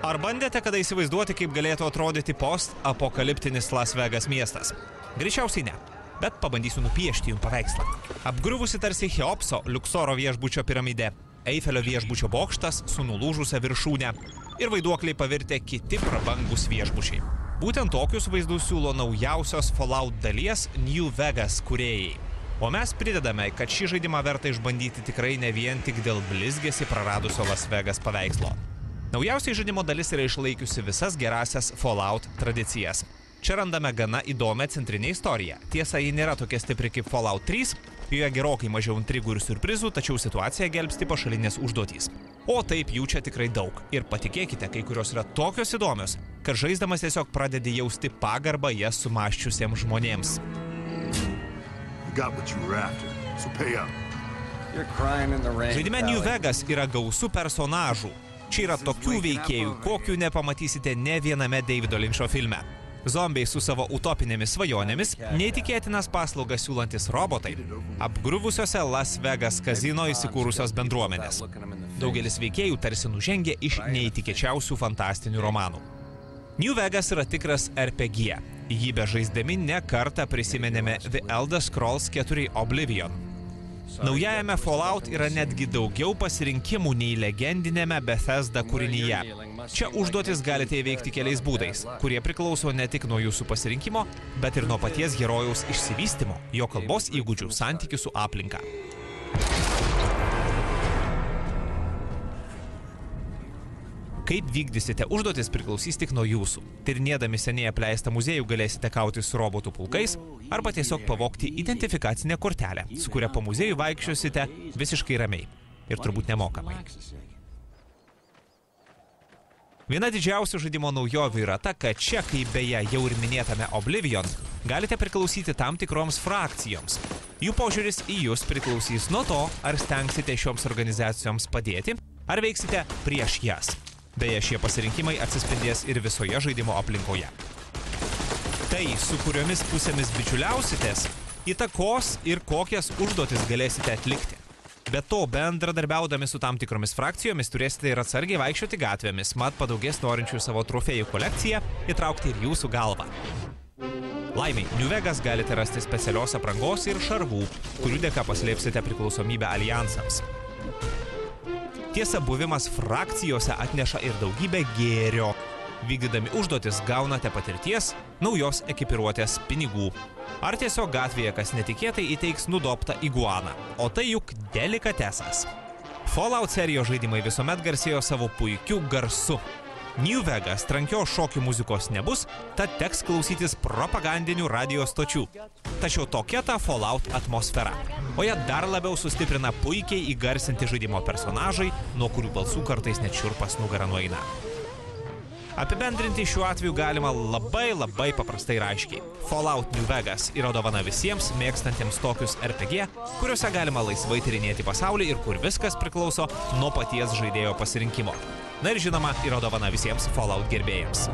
Ar bandėte kada įsivaizduoti, kaip galėtų atrodyti post-apokaliptinis Las Vegas miestas? Greičiausiai ne, bet pabandysiu nupiešti jums paveikslą. Apgriuvusi tarsi Cheopso Liuksoro viešbučio piramidė, Eifelio viešbučio bokštas su nulūžusia viršūne ir vaiduokliai pavirtę kiti prabangus viešbučiai. Būtent tokius vaizdus siūlo naujausios Fallout dalies New Vegas kūrėjai. O mes pridedame, kad šį žaidimą verta išbandyti tikrai ne vien tik dėl blizgėsi praradusio Las Vegas paveikslo. Naujausiai žaidimo dalis yra išlaikiusi visas gerasias Fallout tradicijas. Čia randame gana įdomią centrinę istoriją. Tiesa, ji nėra tokia stipri kaip Fallout 3, joje gerokai mažiau intrigų ir surprizų, tačiau situaciją gelbsti pašalinės užduotys. O taip jų čia tikrai daug. Ir patikėkite, kai kurios yra tokios įdomios, kad žaisdamas tiesiog pradedi jausti pagarbą jas sumaščiusiems žmonėms. Žaidime New Vegas yra gausų personažų. Čia yra tokių veikėjų, kokių nepamatysite ne viename Davido Lyncho filme. Zombiai su savo utopinėmis svajonėmis, neįtikėtinas paslaugas siūlantis robotai, apgriuvusiose Las Vegas kazino įsikūrusios bendruomenės. Daugelis veikėjų tarsi nužengė iš neįtikėčiausių fantastinių romanų. New Vegas yra tikras RPG. Jį bežaisdami ne kartą prisimenėme The Elder Scrolls 4 Oblivion. Naujajame Fallout yra netgi daugiau pasirinkimų nei legendinėme Bethesda kūrinyje. Čia užduotis galite įveikti keliais būdais, kurie priklauso ne tik nuo jūsų pasirinkimo, bet ir nuo paties herojaus išsivystymo, jo kalbos įgūdžių, santykių su aplinka. Kaip vykdysite užduotis priklausys tik nuo jūsų. Tyrinėdami seniai apleistą muziejų galėsite kauti su robotų pulkais arba tiesiog pavogti identifikacinę kortelę, su kuria po muziejų vaikščiosite visiškai ramiai ir turbūt nemokamai. Viena didžiausių žaidimo naujovių yra ta, kad čia, kaip beje jau ir minėtame Oblivion, galite priklausyti tam tikroms frakcijoms. Jų požiūris į jūs priklausys nuo to, ar stengsite šioms organizacijoms padėti, ar veiksite prieš jas. Beje, šie pasirinkimai atsispindės ir visoje žaidimo aplinkoje. Tai, su kuriomis pusėmis bičiuliausitės, įtakos ir kokias užduotis galėsite atlikti. Be to, bendradarbiaudami su tam tikromis frakcijomis turėsite ir atsargiai vaikščioti gatvėmis, mat padaugės norinčių savo trofėjų kolekciją įtraukti ir jūsų galvą. Laimiai, New Vegas galite rasti specialios aprangos ir šarvų, kurių dėka paslėpsite priklausomybę alijansams. Tiesa, buvimas frakcijose atneša ir daugybę gėrio. Vykdydami užduotis gaunate patirties, naujos ekipiruotės pinigų. Ar tiesiog gatvėje kas netikėtai įteiks nudobtą iguaną. O tai juk delikatesas. Fallout serijos žaidimai visuomet garsėjo savo puikiu garsu. New Vegas trankios šokių muzikos nebus, tad teks klausytis propagandinių radio stočių. Tačiau tokia ta Fallout atmosfera. O ją dar labiau sustiprina puikiai įgarsinti žaidimo personažai, nuo kurių balsų kartais net šiurpas nugarą nueina. Apibendrinti šiuo atveju galima labai paprastai ir aiškiai. Fallout New Vegas yra dovana visiems mėgstantiems tokius RPG, kuriuose galima laisvai tyrinėti pasaulį ir kur viskas priklauso nuo paties žaidėjo pasirinkimo. Na ir žinoma, yra dovana visiems Fallout gerbėjams.